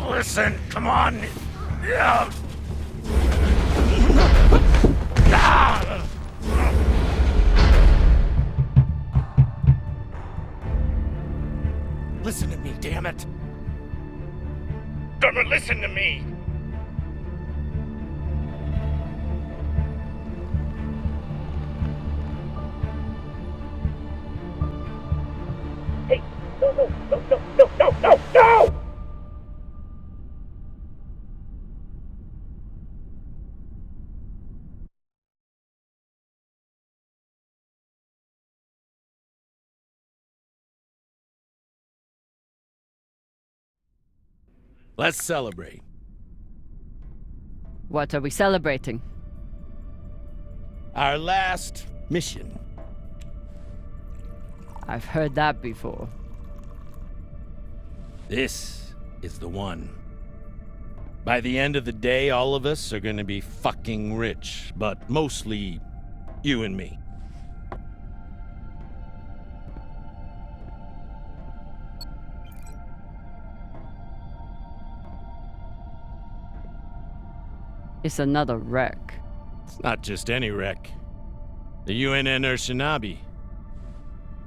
Listen, come on. Listen to me, damn it. Gonna listen to me. Hey, no! Let's celebrate. What are we celebrating? Our last mission. I've heard that before. This is the one. By the end of the day, all of us are gonna be fucking rich, but mostly you and me. It's another wreck. It's not just any wreck. The UNN Shinabi.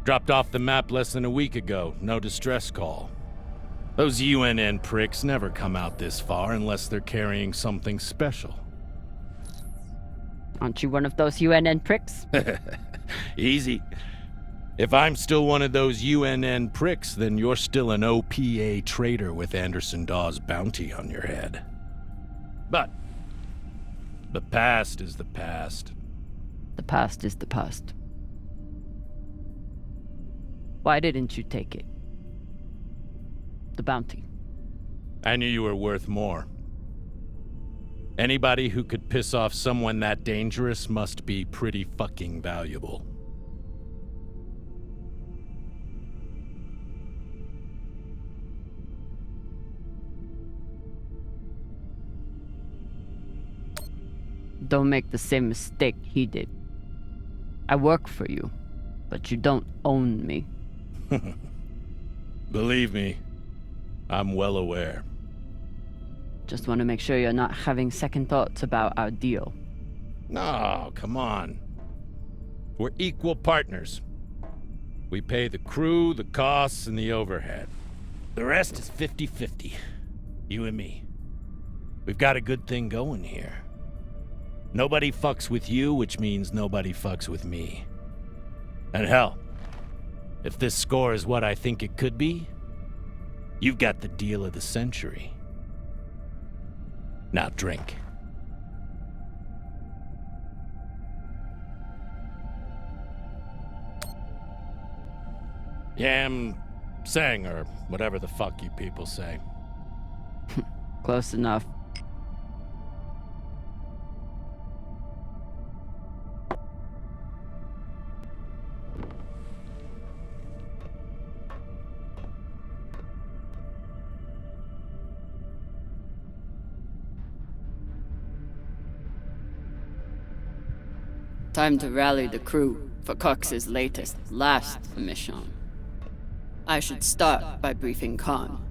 Dropped off the map less than a week ago. No distress call. Those UNN pricks never come out this far unless they're carrying something special. Aren't you one of those UNN pricks? Easy. If I'm still one of those UNN pricks, then you're still an OPA traitor with Anderson Dawes' bounty on your head. But the past is the past. The past is the past. Why didn't you take it? The bounty. I knew you were worth more. Anybody who could piss off someone that dangerous must be pretty fucking valuable. Don't make the same mistake he did. I work for you, but you don't own me. Believe me, I'm well aware. Just want to make sure you're not having second thoughts about our deal. No, come on. We're equal partners. We pay the crew, the costs, and the overhead. The rest is 50-50. You and me. We've got a good thing going here. Nobody fucks with you, which means nobody fucks with me. And hell, if this score is what I think it could be, you've got the deal of the century. Now drink. Yam sang, or whatever the fuck you people say. Close enough. Time to rally the crew for Cox's last mission. I should start by briefing Khan.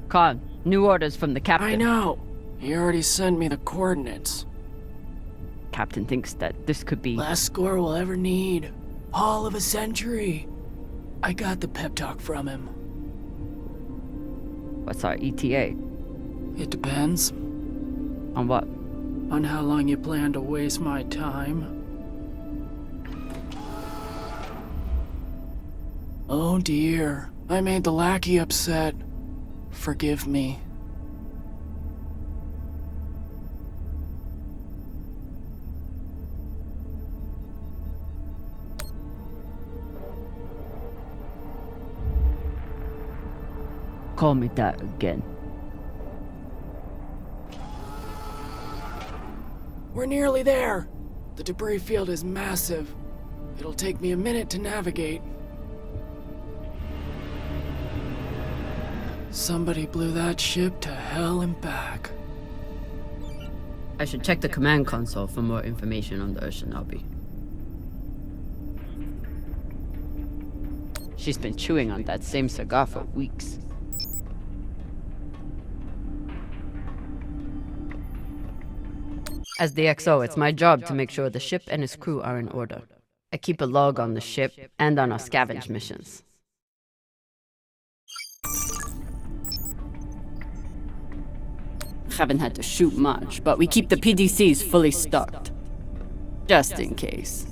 Khan, new orders from the captain. I know. He already sent me the coordinates. Captain thinks that this could be... Last score we'll ever need. Haul of a century. I got the pep talk from him. What's our ETA? It depends. On what? On how long you plan to waste my time. Oh dear, I made the lackey upset. Forgive me. Call me that again. We're nearly there. The debris field is massive. It'll take me a minute to navigate. Somebody blew that ship to hell and back. I should check the command console for more information on the Urshanabi. She's been chewing on that same cigar for weeks. As the XO, it's my job to make sure the ship and its crew are in order. I keep a log on the ship and on our scavenge missions. Haven't had to shoot much, but we keep the PDCs fully stocked. Just in case.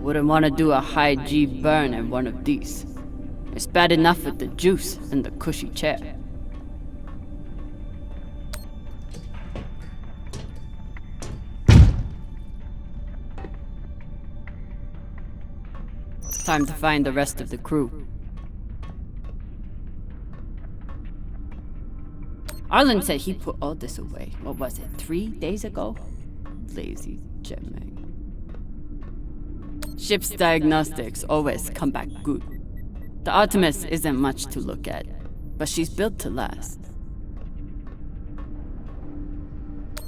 Wouldn't want to do a high G burn at one of these. It's bad enough with the juice and the cushy chair. It's time to find the rest of the crew. Arlen said he put all this away. What was it, 3 days ago? Lazy jetman. Ship's diagnostics always come back good. The Artemis isn't much to look at, but she's built to last.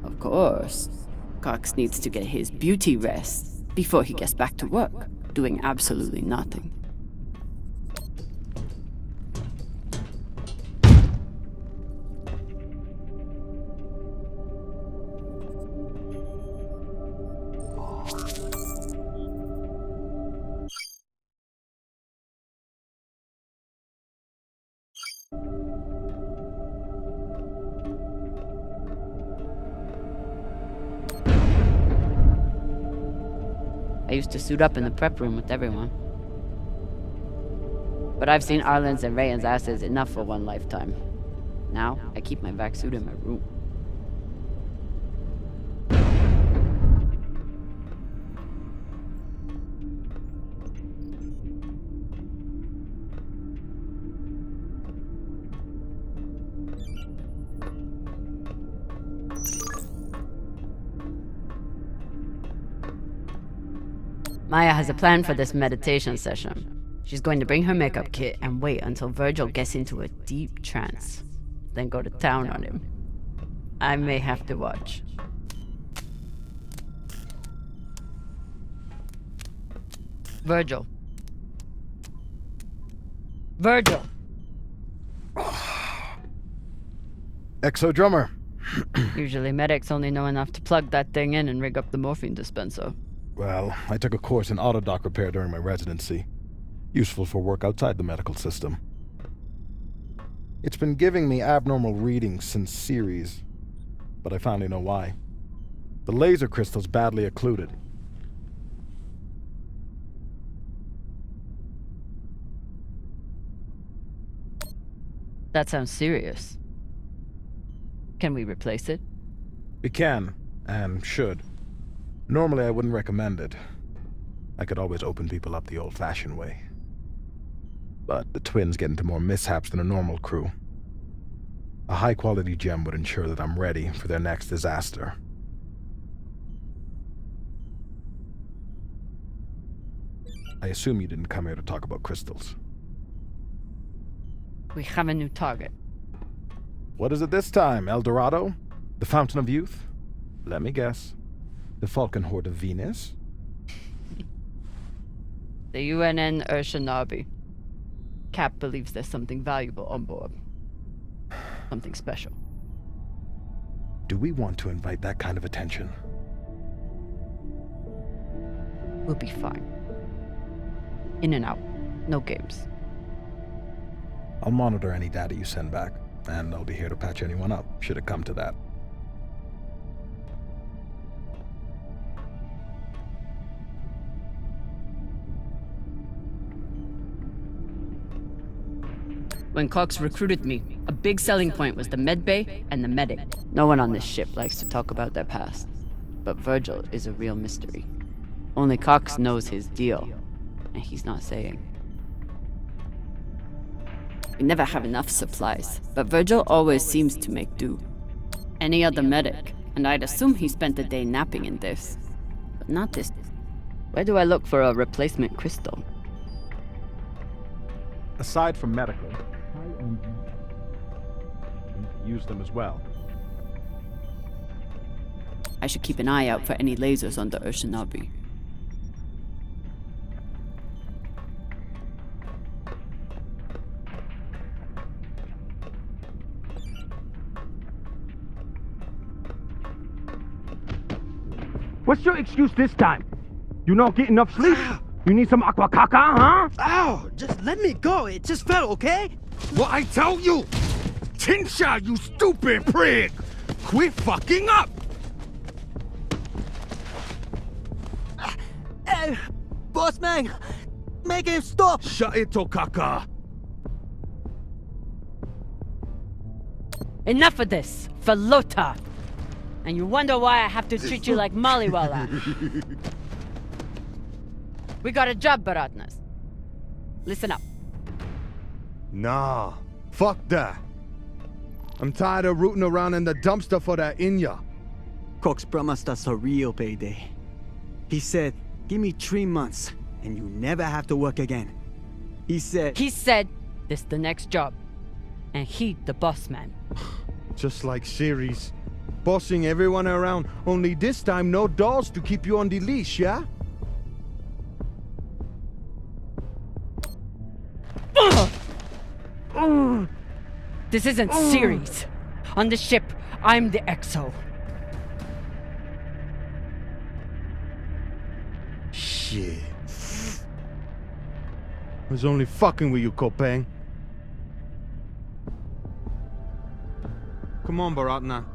Of course, Cox needs to get his beauty rest before he gets back to work, doing absolutely nothing. I used to suit up in the prep room with everyone. But I've seen Arlen's and Rayan's asses enough for one lifetime. Now, I keep my vac suit in my room. Maya has a plan for this meditation session. She's going to bring her makeup kit and wait until Virgil gets into a deep trance, then go to town on him. I may have to watch. Virgil. Virgil! Exo drummer. Usually medics only know enough to plug that thing in and rig up the morphine dispenser. Well, I took a course in autodoc repair during my residency. Useful for work outside the medical system. It's been giving me abnormal readings since series, but I finally know why. The laser crystal's badly occluded. That sounds serious. Can we replace it? We can, and should. Normally I wouldn't recommend it. I could always open people up the old-fashioned way. But the twins get into more mishaps than a normal crew. A high-quality gem would ensure that I'm ready for their next disaster. I assume you didn't come here to talk about crystals. We have a new target. What is it this time, El Dorado? The Fountain of Youth? Let me guess. The Falcon Horde of Venus? The UNN Urshanabi. Cap believes there's something valuable on board. Something special. Do we want to invite that kind of attention? We'll be fine. In and out. No games. I'll monitor any data you send back, and I'll be here to patch anyone up, should it come to that. When Cox recruited me, a big selling point was the medbay and the medic. No one on this ship likes to talk about their past, but Virgil is a real mystery. Only Cox knows his deal, and he's not saying. We never have enough supplies, but Virgil always seems to make do. Any other medic, and I'd assume he spent the day napping in this, but not this Where do I look for a replacement crystal? Aside from medical, use them as well. I should keep an eye out for any lasers on the Urshinabi. What's your excuse this time? You not get enough sleep? You need some aqua caca, huh? Ow! Just let me go. It just fell, okay? What I tell you? Tinsha, you stupid prig! Quit fucking up! Boss man! Make him stop! Shut it, Tokaka! Enough of this, for Lota! And you wonder why I have to treat you like Maliwala. We got a job, Baratnas. Listen up. Nah, fuck that. I'm tired of rooting around in the dumpster for that Inya. Cox promised us a real payday. He said, give me 3 months, and you never have to work again. He said, this the next job. And he the boss man. Just like Ceres. Bossing everyone around, only this time no dolls to keep you on the leash, yeah? This isn't Ceres. On the ship, I'm the EXO. Shit. I was only fucking with you, Kopang. Come on, Baratna.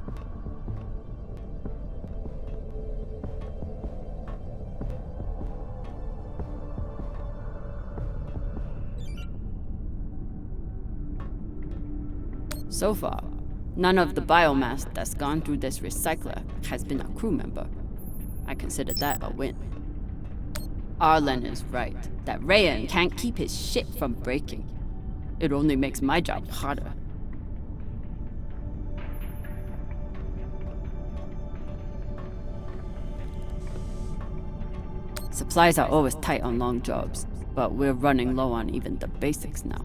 So far, none of the biomass that's gone through this recycler has been a crew member. I consider that a win. Arlen is right, that Rayan can't keep his shit from breaking. It only makes my job harder. Supplies are always tight on long jobs, but we're running low on even the basics now.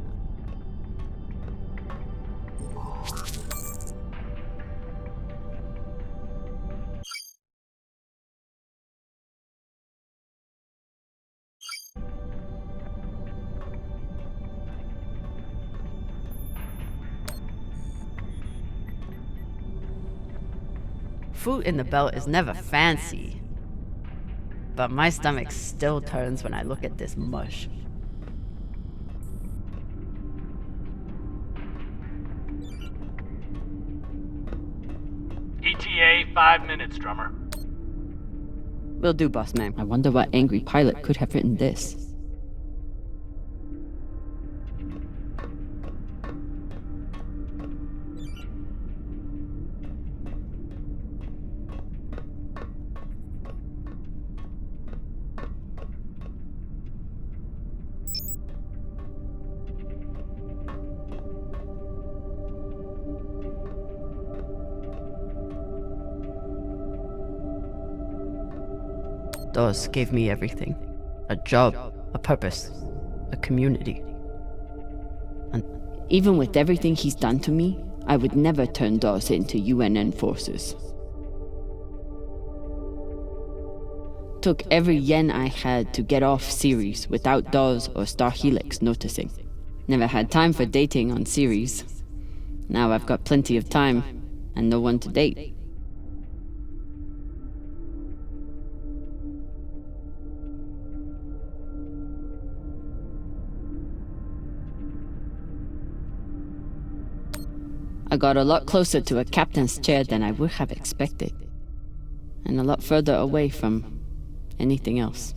Food in the belt is never fancy, but my stomach still turns when I look at this mush. ETA 5 minutes, drummer. Will do, boss man. I wonder what angry pilot could have written this. Dawes gave me everything. A job, a purpose, a community. And even with everything he's done to me, I would never turn Dawes into UNN forces. Took every yen I had to get off Ceres without Dawes or Star Helix noticing. Never had time for dating on Ceres. Now I've got plenty of time and no one to date. I got a lot closer to a captain's chair than I would have expected, and a lot further away from anything else.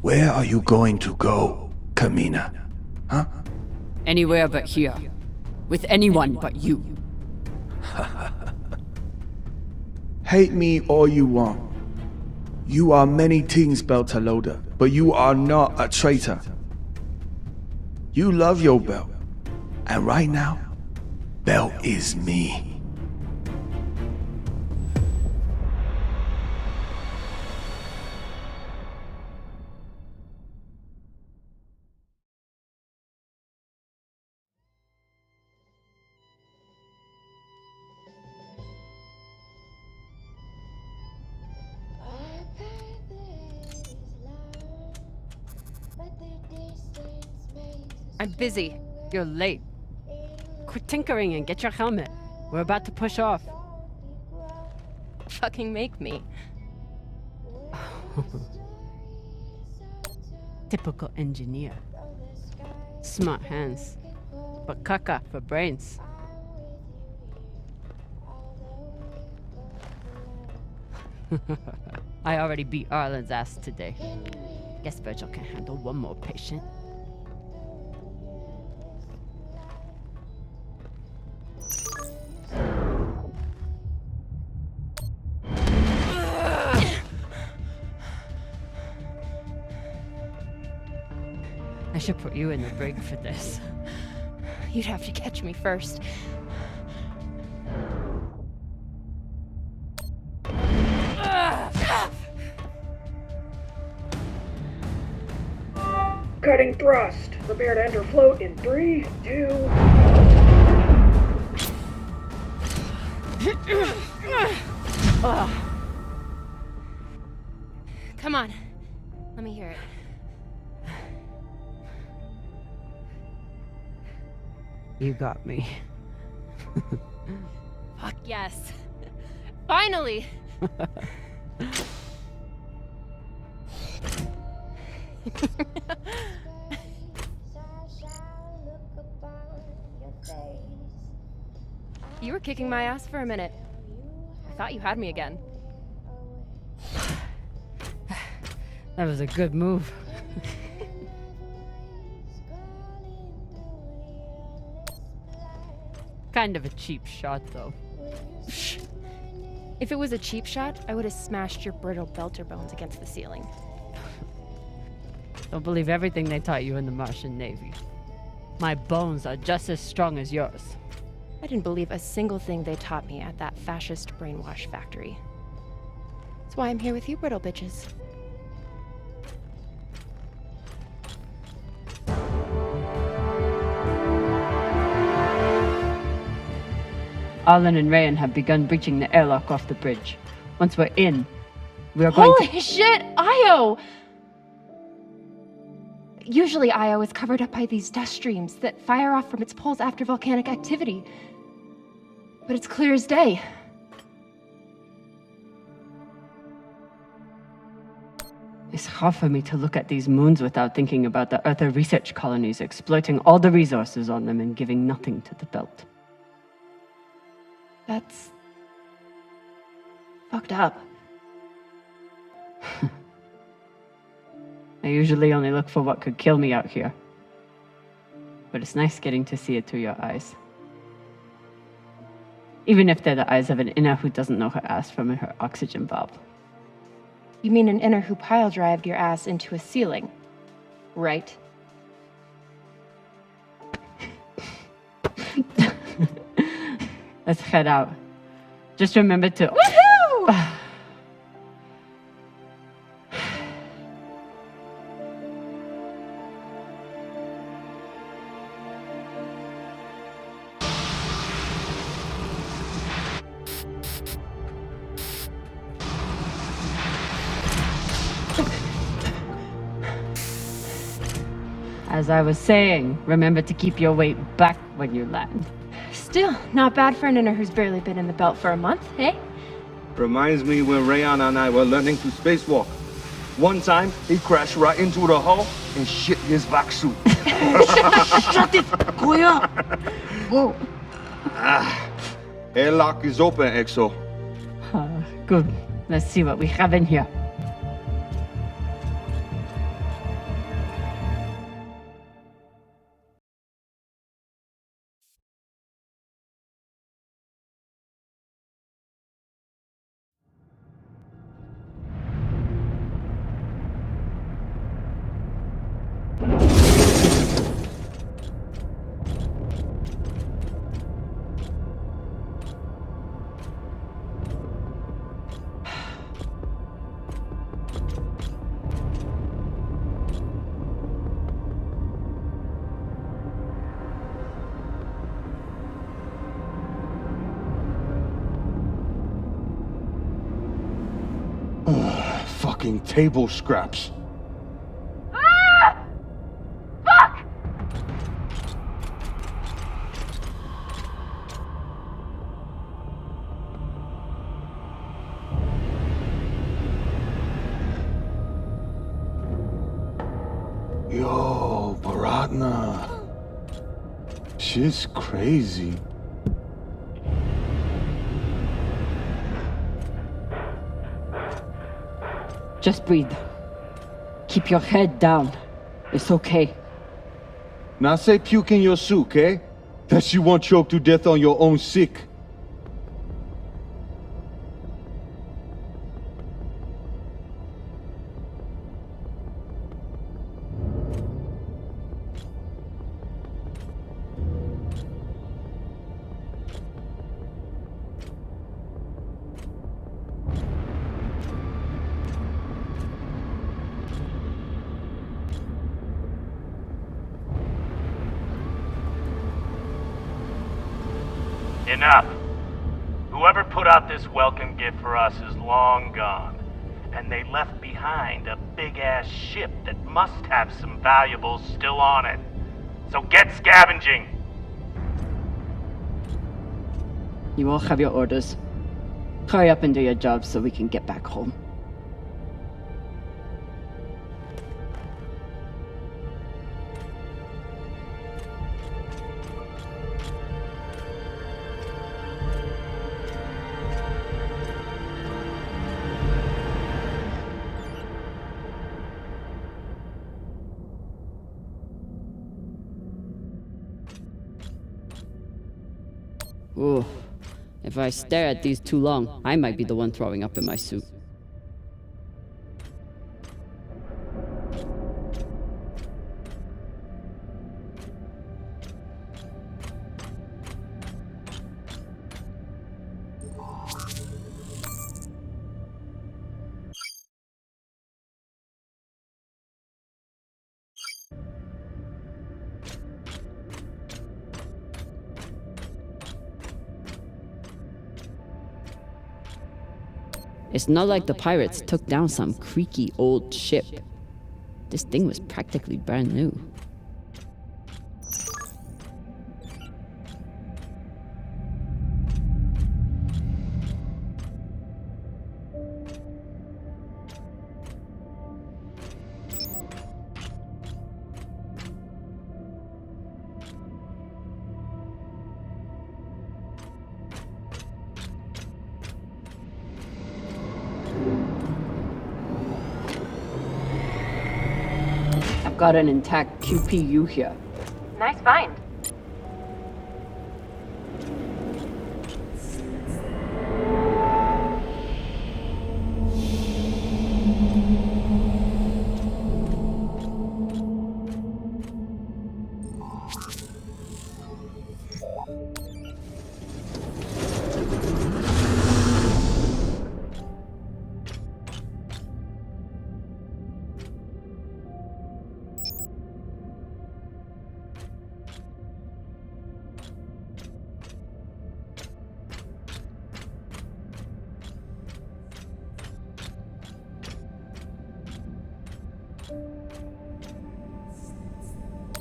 Where are you going to go, Kamina? Huh? Anywhere but here. With anyone but you. Hate me all you want. You are many things, Beltalowda, but you are not a traitor. You love your Belt, and right now, Belt is me. I'm busy. You're late. Quit tinkering and get your helmet. We're about to push off. Fucking make me. Typical engineer. Smart hands, but caca for brains. I already beat Arlen's ass today. Guess Virgil can handle one more patient. I should put you in the brig for this. You'd have to catch me first. Cutting thrust. Prepare to enter float in 3, 2... Come on. Let me hear it. You got me. Fuck yes. Finally! You were kicking my ass for a minute. I thought you had me again. That was a good move. Kind of a cheap shot, though. If it was a cheap shot, I would have smashed your brittle belter bones against the ceiling. Don't believe everything they taught you in the Martian Navy. My bones are just as strong as yours. I didn't believe a single thing they taught me at that fascist brainwash factory. That's why I'm here with you, brittle bitches. Arlen and Rayan have begun breaching the airlock off the bridge. Once we're in, we are going Holy shit, Io! Usually Io is covered up by these dust streams that fire off from its poles after volcanic activity. But it's clear as day. It's hard for me to look at these moons without thinking about the Earther research colonies exploiting all the resources on them and giving nothing to the belt. That's fucked up. I usually only look for what could kill me out here. But it's nice getting to see it through your eyes. Even if they're the eyes of an inner who doesn't know her ass from her oxygen valve. You mean an inner who pile-drived your ass into a ceiling, right? Let's head out. Just remember to... Woohoo! As I was saying, remember to keep your weight back when you land. Still, not bad for an inner who's barely been in the belt for a month, eh? Reminds me when Rayan and I were learning to spacewalk. One time, he crashed right into the hull and shit his vac suit. Shut it! Koya! Whoa. Airlock is open, Exo. Good. Let's see what we have in here. Fucking table scraps. Ah! Fuck! partner. She's crazy. Just breathe. Keep your head down. It's okay. Now say puke in your soup, eh? That you won't choke to death on your own sick. Enough. Whoever put out this welcome gift for us is long gone. And they left behind a big-ass ship that must have some valuables still on it. So get scavenging! You all have your orders. Hurry up and do your job so we can get back home. Ooh. If I stare at these too long, I might be the one throwing up in my suit. It's not like the pirates took down some creaky old ship. This thing was practically brand new. Got an intact QPU here. Nice find.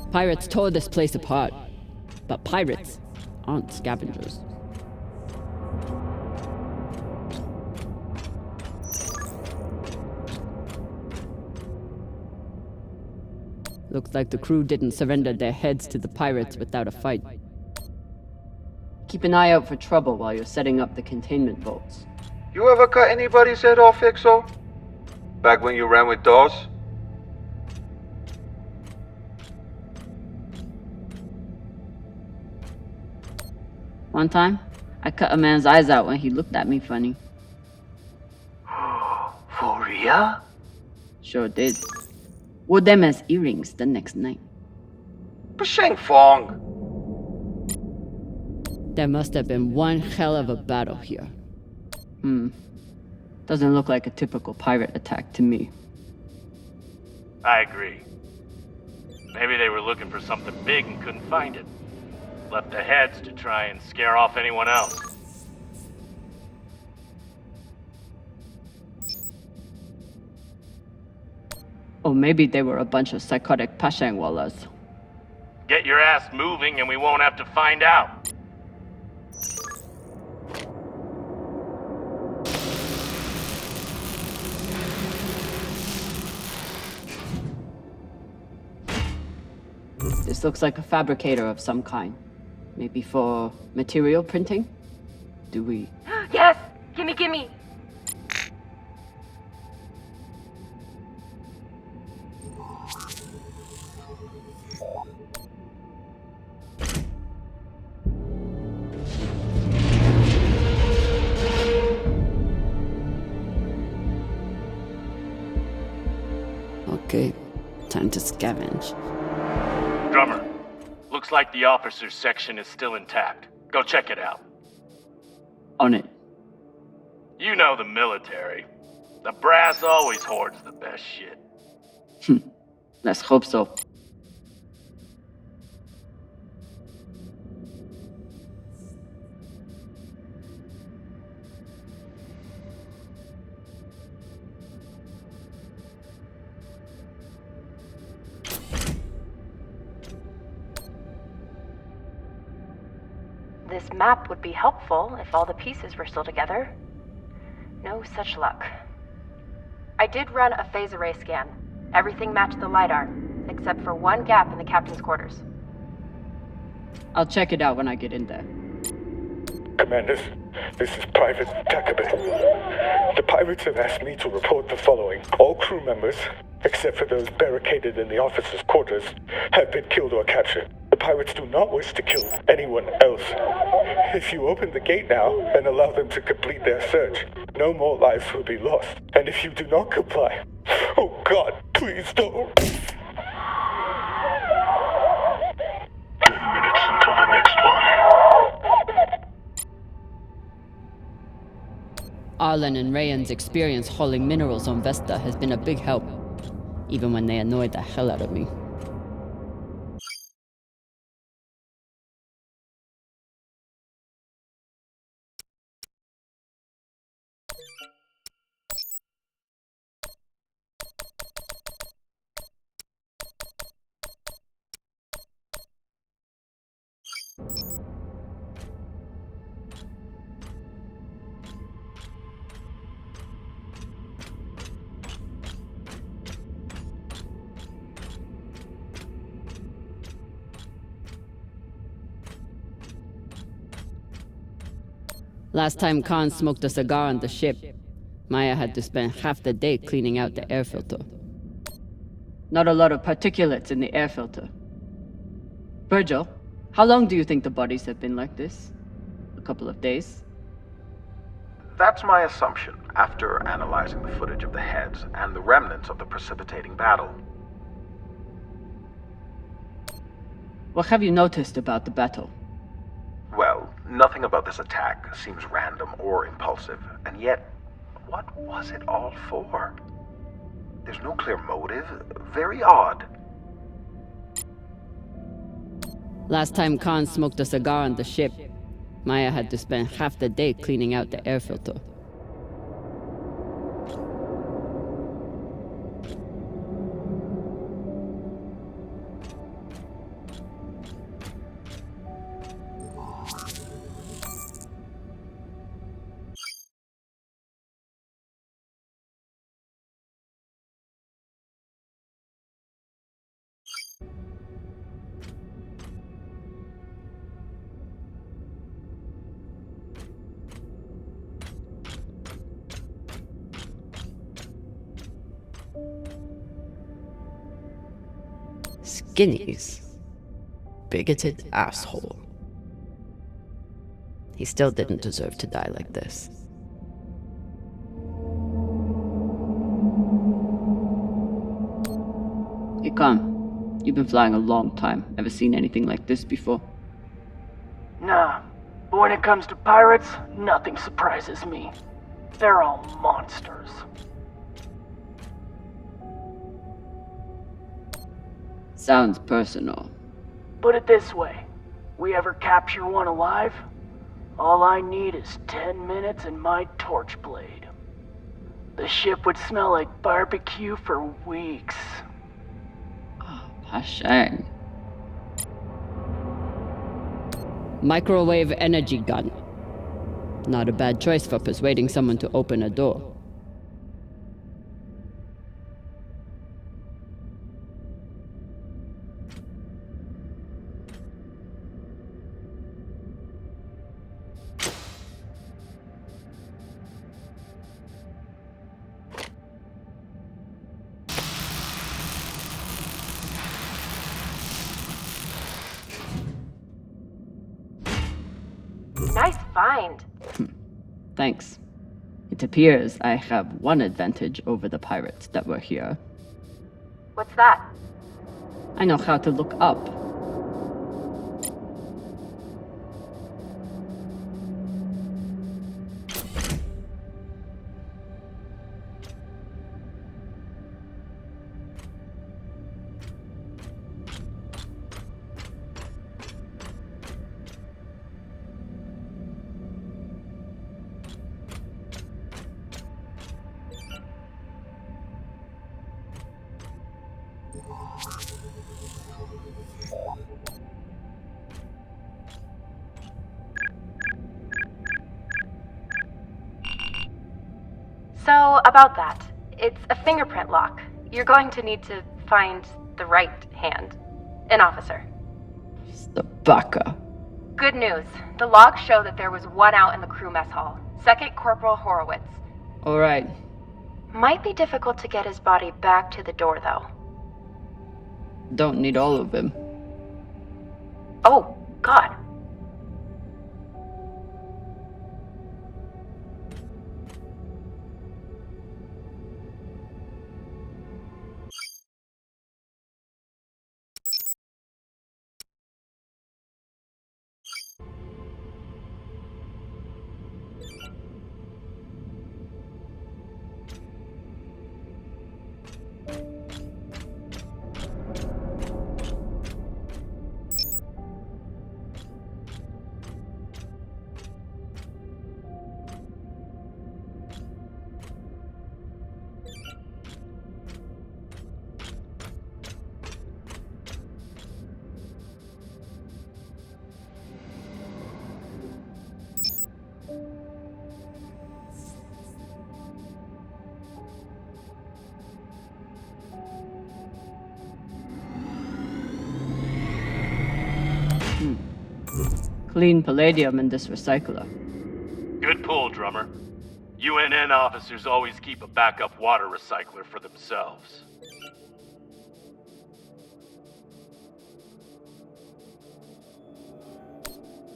Pirates tore this place apart, but pirates aren't scavengers. Looks like the crew didn't surrender their heads to the pirates without a fight. Keep an eye out for trouble while you're setting up the containment vaults. You ever cut anybody's head off, Exo? Back when you ran with Dawes? One time, I cut a man's eyes out when he looked at me funny. For real? Sure did. Wore them as earrings the next night. Basheng Fong! There must have been one hell of a battle here. Doesn't look like a typical pirate attack to me. I agree. Maybe they were looking for something big and couldn't find it. Left the heads to try and scare off anyone else. Or maybe they were a bunch of psychotic Pashangwalas. Get your ass moving and we won't have to find out. This looks like a fabricator of some kind. Maybe for material printing? Do we... Yes! Gimme, gimme! Okay, time to scavenge. Drummer, looks like the officers section is still intact. Go check it out. On it. You know the military. The brass always hoards the best shit. Let's hope so. This map would be helpful if all the pieces were still together. No such luck. I did run a phase array scan. Everything matched the LiDAR, except for one gap in the captain's quarters. I'll check it out when I get in there. Commanders, this is Private Takabe. The pirates have asked me to report the following. All crew members, except for those barricaded in the officers' quarters, have been killed or captured. The pirates do not wish to kill anyone else. If you open the gate now and allow them to complete their search, no more lives will be lost. And if you do not comply, oh God, please don't. 10 minutes until the next one. Arlen and Rayan's experience hauling minerals on Vesta has been a big help, even when they annoyed the hell out of me. Last time Khan smoked a cigar on the ship, Maya had to spend half the day cleaning out the air filter. Not a lot of particulates in the air filter. Virgil, how long do you think the bodies have been like this? A couple of days? That's my assumption, after analyzing the footage of the heads and the remnants of the precipitating battle. What have you noticed about the battle? Well, nothing about this attack seems random or impulsive, and yet, what was it all for? There's no clear motive. Very odd. Last time Khan smoked a cigar on the ship, Maya had to spend half the day cleaning out the air filter. Skinnies. Bigoted asshole. He still didn't deserve to die like this. Hey, Khan. You've been flying a long time. Ever seen anything like this before? Nah, but when it comes to pirates, nothing surprises me. They're all monsters. Sounds personal. Put it this way, we ever capture one alive, all I need is 10 minutes and my torch blade. The ship would smell like barbecue for weeks. Hashang. Microwave energy gun. Not a bad choice for persuading someone to open a door. find. Thanks. It appears I have one advantage over the pirates that were here. What's that? I know how to look up. So, about that. It's a fingerprint lock. You're going to need to find the right hand. An officer. Sabaka. Good news. The logs show that there was one out in the crew mess hall. Second Corporal Horowitz. Alright. Might be difficult to get his body back to the door, though. Don't need all of him. Oh, God. Clean palladium in this recycler. Good pull, drummer. UNN officers always keep a backup water recycler for themselves.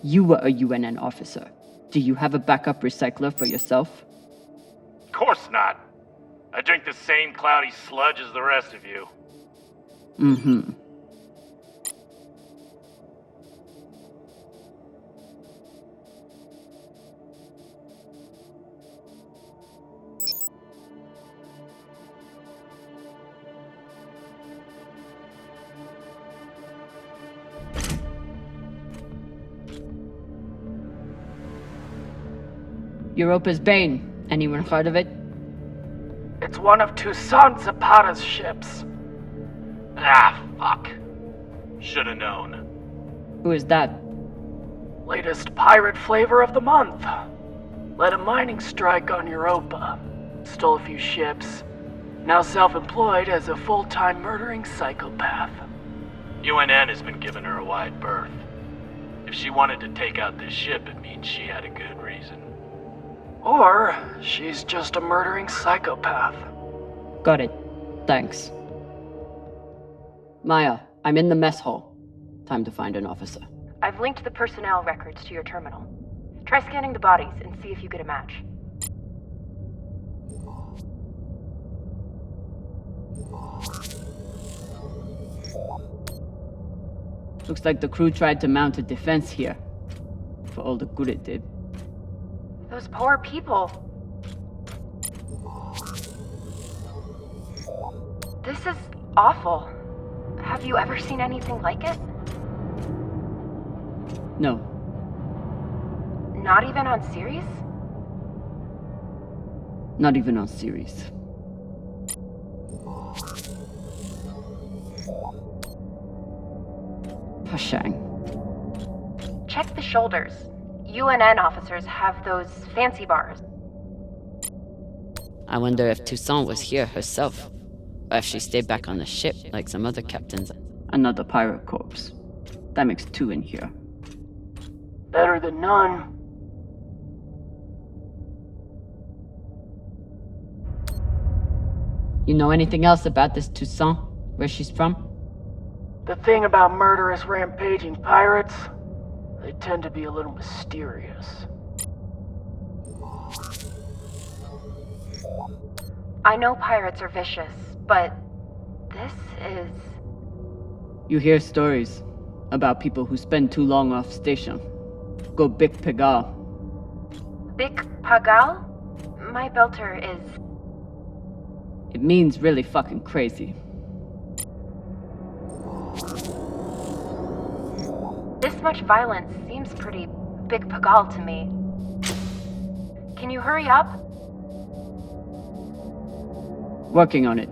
You were a UNN officer. Do you have a backup recycler for yourself? Of course not. I drink the same cloudy sludge as the rest of you. Mm-hmm. Europa's Bane. Anyone heard of it? It's one of Toussaint Zapata's ships. Ah, fuck. Should've known. Who is that? Latest pirate flavor of the month. Led a mining strike on Europa. Stole a few ships. Now self-employed as a full-time murdering psychopath. UNN has been giving her a wide berth. If she wanted to take out this ship, it means she had a good reason. Or she's just a murdering psychopath. Got it. Thanks. Maya, I'm in the mess hall. Time to find an officer. I've linked the personnel records to your terminal. Try scanning the bodies and see if you get a match. Looks like the crew tried to mount a defense here. For all the good it did. Those poor people. This is awful. Have you ever seen anything like it? No. Not even on series? Not even on series. Pashang. Check the shoulders. UNN officers have those fancy bars. I wonder if Toussaint was here herself. Or if she stayed back on the ship like some other captains. Another pirate corpse. That makes 2 in here. Better than none. You know anything else about this Toussaint? Where she's from? The thing about murderous rampaging pirates, they tend to be a little mysterious. I know pirates are vicious, but this is... You hear stories about people who spend too long off station. Go Big Pegal. Big Pagal? My belter is... It means really fucking crazy. This much violence seems pretty Big Pagal to me. Can you hurry up? Working on it.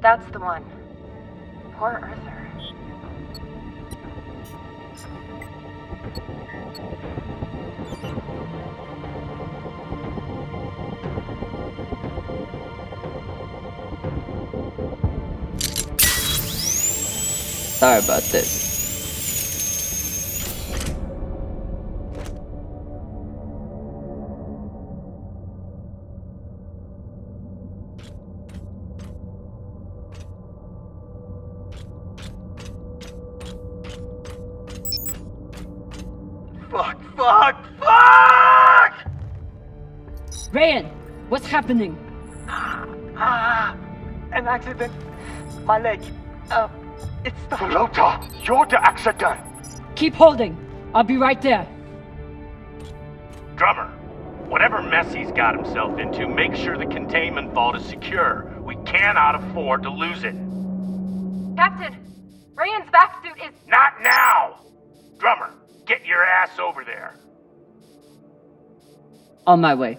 That's the one. Poor Arthur. Sorry about this. Fuck! Ryan, what's happening? An accident. My leg. It's the... Flota, you're the accident! Keep holding. I'll be right there. Drummer, whatever mess he's got himself into, make sure the containment vault is secure. We cannot afford to lose it. Captain, Ryan's back suit is... Not now! Drummer, get your ass over there. On my way.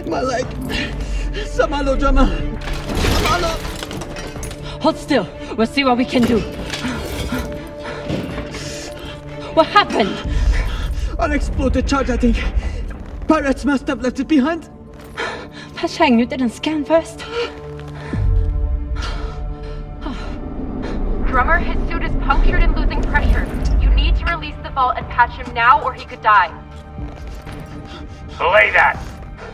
My leg! Samalo, drummer! Samalo! Hold still. We'll see what we can do. What happened? Unexploded charge, I think. Pirates must have left it behind. Pashang, you didn't scan first? Drummer, his suit is punctured and losing pressure. You need to release the vault and patch him now or he could die. Belay that!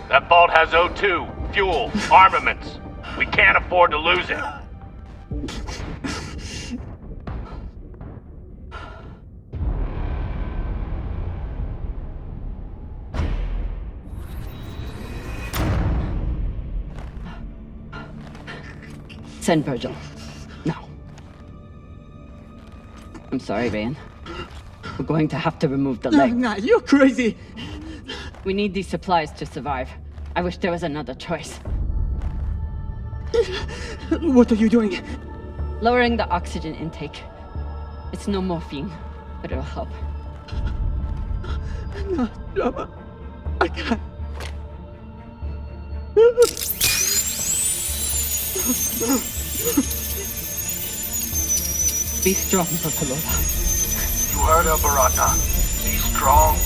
That vault has O2, fuel, armaments. We can't afford to lose it. Send Virgil. Now. I'm sorry, Ryan. We're going to have to remove the leg. Nah, you're crazy! We need these supplies to survive. I wish there was another choice. What are you doing? Lowering the oxygen intake. It's no morphine, but it'll help. No, drummer. I can't. Be strong, Papalola. You heard her, Barata. Be strong.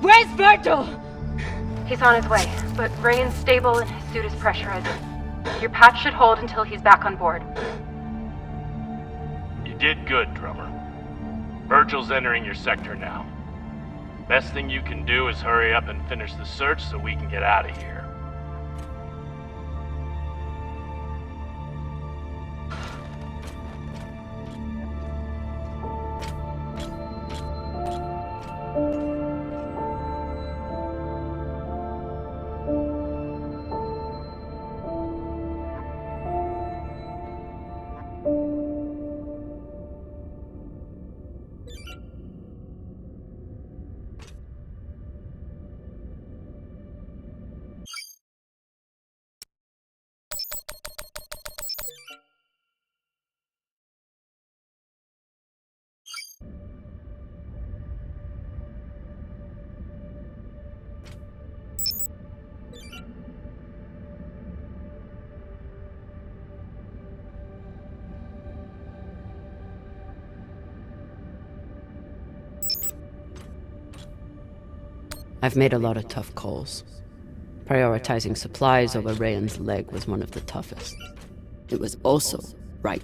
Where's Virgil? He's on his way, but Ryan's stable and his suit is pressurizing. Your patch should hold until he's back on board. You did good, Drummer. Virgil's entering your sector now. Best thing you can do is hurry up and finish the search so we can get out of here. I've made a lot of tough calls. Prioritizing supplies over Rayan's leg was one of the toughest. It was also right.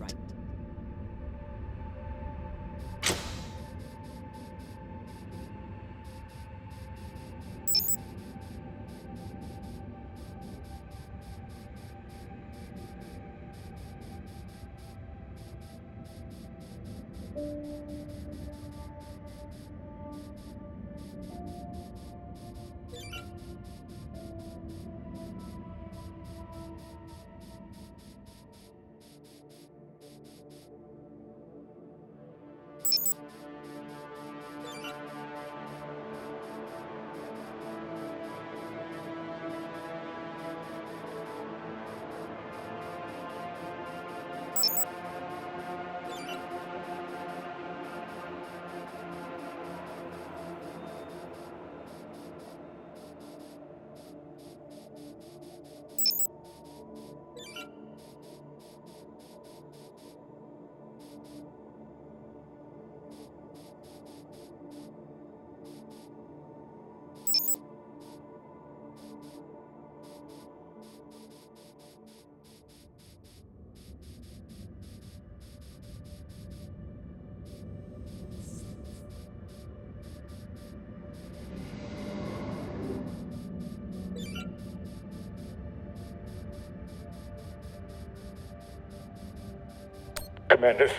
Commanders,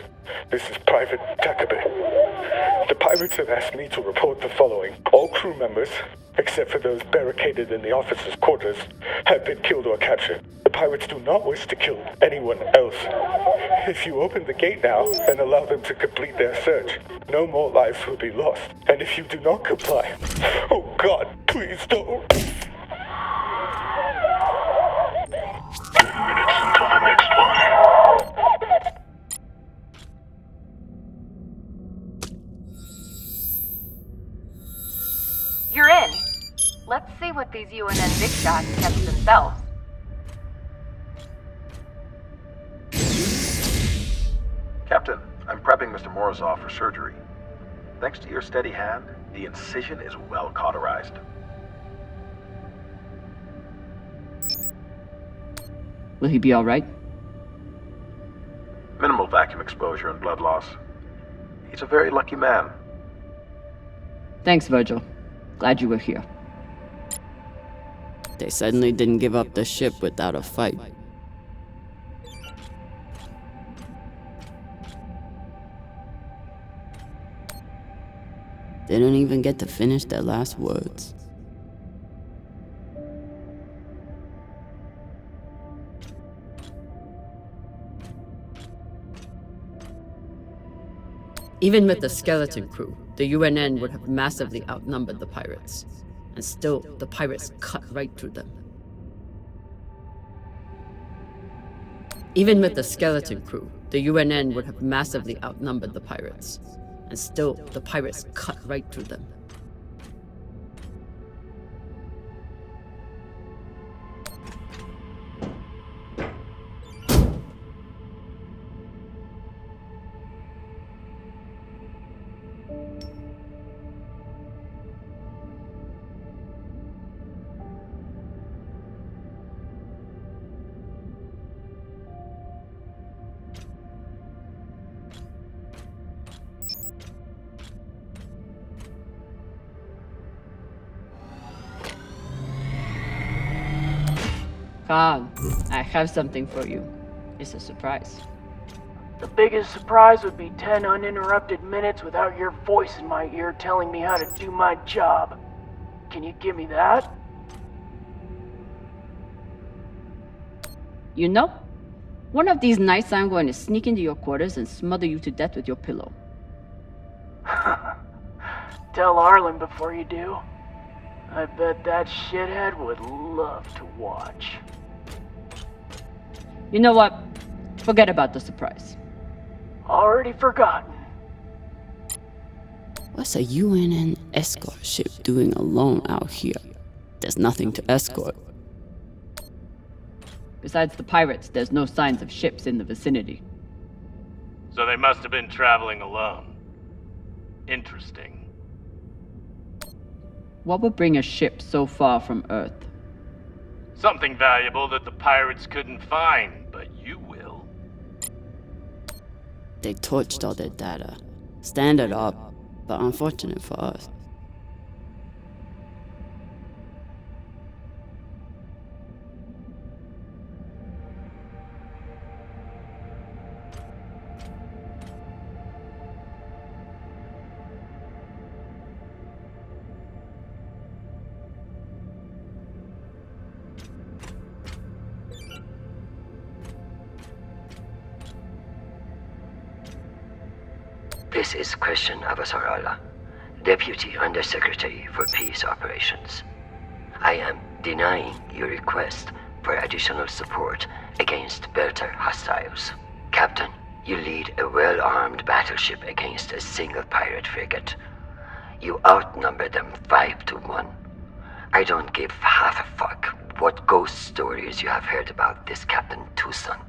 this is Private Takabe. The pirates have asked me to report the following. All crew members, except for those barricaded in the officers' quarters, have been killed or captured. The pirates do not wish to kill anyone else. If you open the gate now and allow them to complete their search, no more lives will be lost. And if you do not comply, oh God, please don't. 2 minutes until the next one. You're in. Let's see what these UNN big shots kept to themselves. Captain, I'm prepping Mr. Morozov for surgery. Thanks to your steady hand, the incision is well cauterized. Will he be alright? Minimal vacuum exposure and blood loss. He's a very lucky man. Thanks, Virgil. Glad you were here. They suddenly didn't give up the ship without a fight. They didn't even get to finish their last words. Even with the skeleton crew, the UNN would have massively outnumbered the pirates. And still, the pirates cut right through them. Even with the skeleton crew, the UNN would have massively outnumbered the pirates. And still, the pirates cut right through them. Khan, I have something for you. It's a surprise. The biggest surprise would be 10 uninterrupted minutes without your voice in my ear telling me how to do my job. Can you give me that? You know, one of these nights I'm going to sneak into your quarters and smother you to death with your pillow. Tell Arlen before you do. I bet that shithead would love to watch. You know what? Forget about the surprise. Already forgotten. What's a UNN escort ship doing alone out here? There's nothing to escort. Besides the pirates, there's no signs of ships in the vicinity. So they must have been traveling alone. Interesting. What would bring a ship so far from Earth? Something valuable that the pirates couldn't find, but you will. They torched all their data. Standard up, but unfortunate for us. This is Christian Avasarala, Deputy Undersecretary for Peace Operations. I am denying your request for additional support against Belter hostiles. Captain, you lead a well-armed battleship against a single pirate frigate. You outnumber them 5 to 1. I don't give half a fuck what ghost stories you have heard about this Captain Tucson.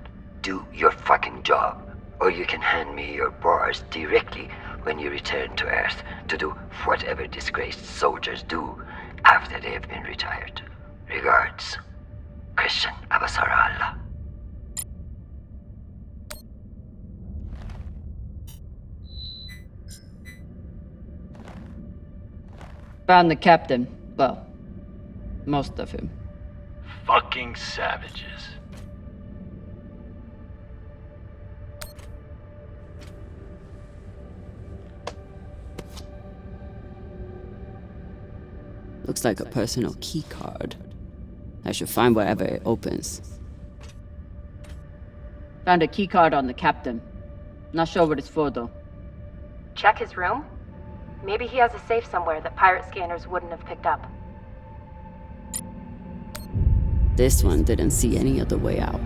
Do your fucking job, or you can hand me your bars directly when you return to Earth to do whatever disgraced soldiers do after they have been retired. Regards, Christian Avasarala. Found the captain. Well, most of him. Fucking savages. Looks like a personal key card. I should find wherever it opens. Found a key card on the captain. Not sure what it's for though. Check his room? Maybe he has a safe somewhere that pirate scanners wouldn't have picked up. This one didn't see any other way out.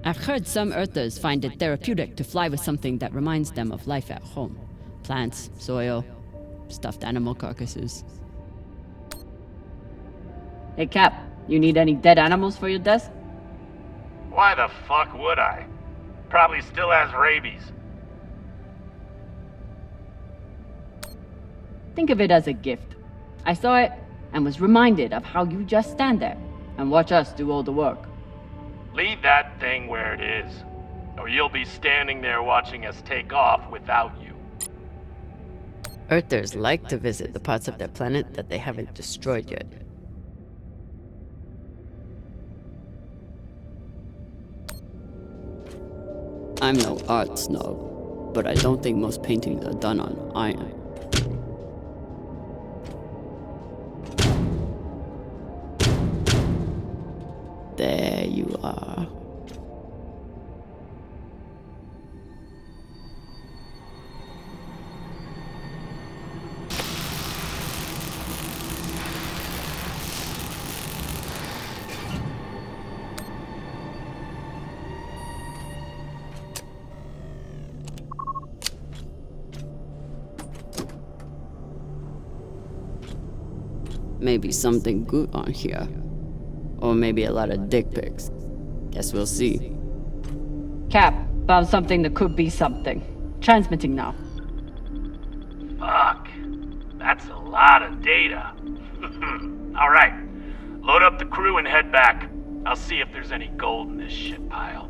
I've heard some Earthers find it therapeutic to fly with something that reminds them of life at home. Plants, soil, stuffed animal carcasses. Hey Cap, you need any dead animals for your desk? Why the fuck would I? Probably still has rabies. Think of it as a gift. I saw it and was reminded of how you just stand there and watch us do all the work. Leave that thing where it is, or you'll be standing there watching us take off without you. Earthers like to visit the parts of their planet that they haven't destroyed yet. I'm no art snob, but I don't think most paintings are done on iron. There you are. Maybe something good on here. Or maybe a lot of dick pics. Guess we'll see. Cap, found something that could be something. Transmitting now. Fuck. That's a lot of data. Alright. Load up the crew and head back. I'll see if there's any gold in this shit pile.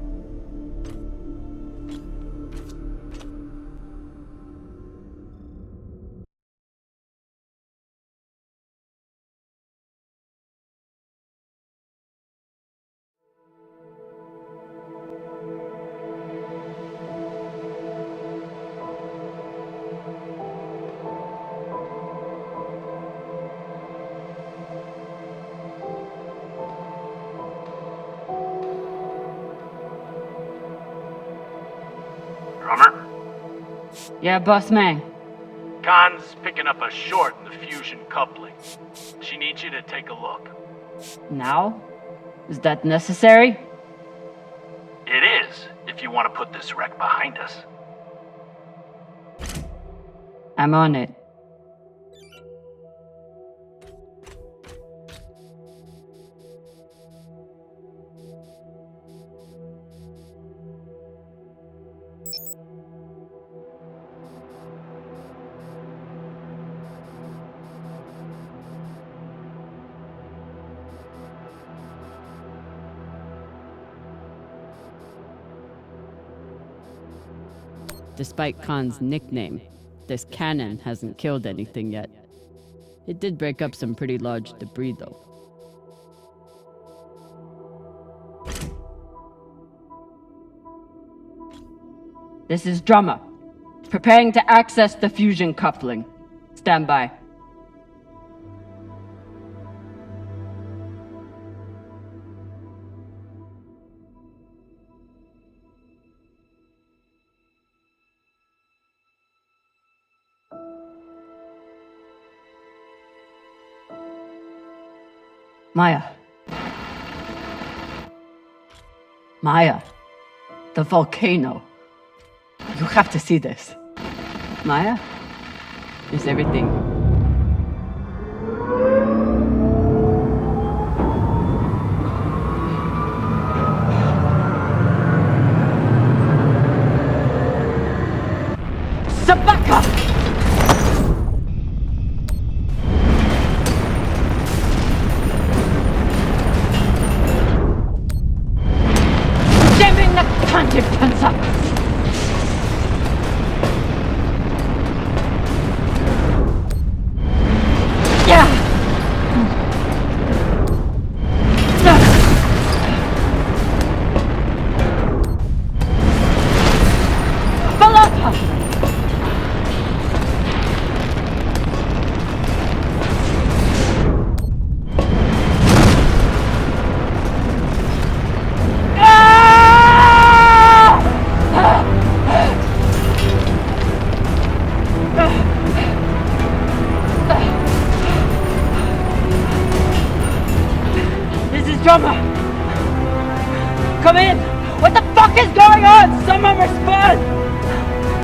Drummer? Yeah, boss man. Khan's picking up a short in the fusion coupling. She needs you to take a look. Now? Is that necessary? It is, if you want to put this wreck behind us. I'm on it. Despite Khan's nickname, this cannon hasn't killed anything yet. It did break up some pretty large debris, though. This is Drummer. Preparing to access the fusion coupling. Stand by. Maya. Maya. The volcano. You have to see this. Maya? Is everything... Sabaka! Jamming the content pencil! Drummer! Come in! What the fuck is going on? Someone respond!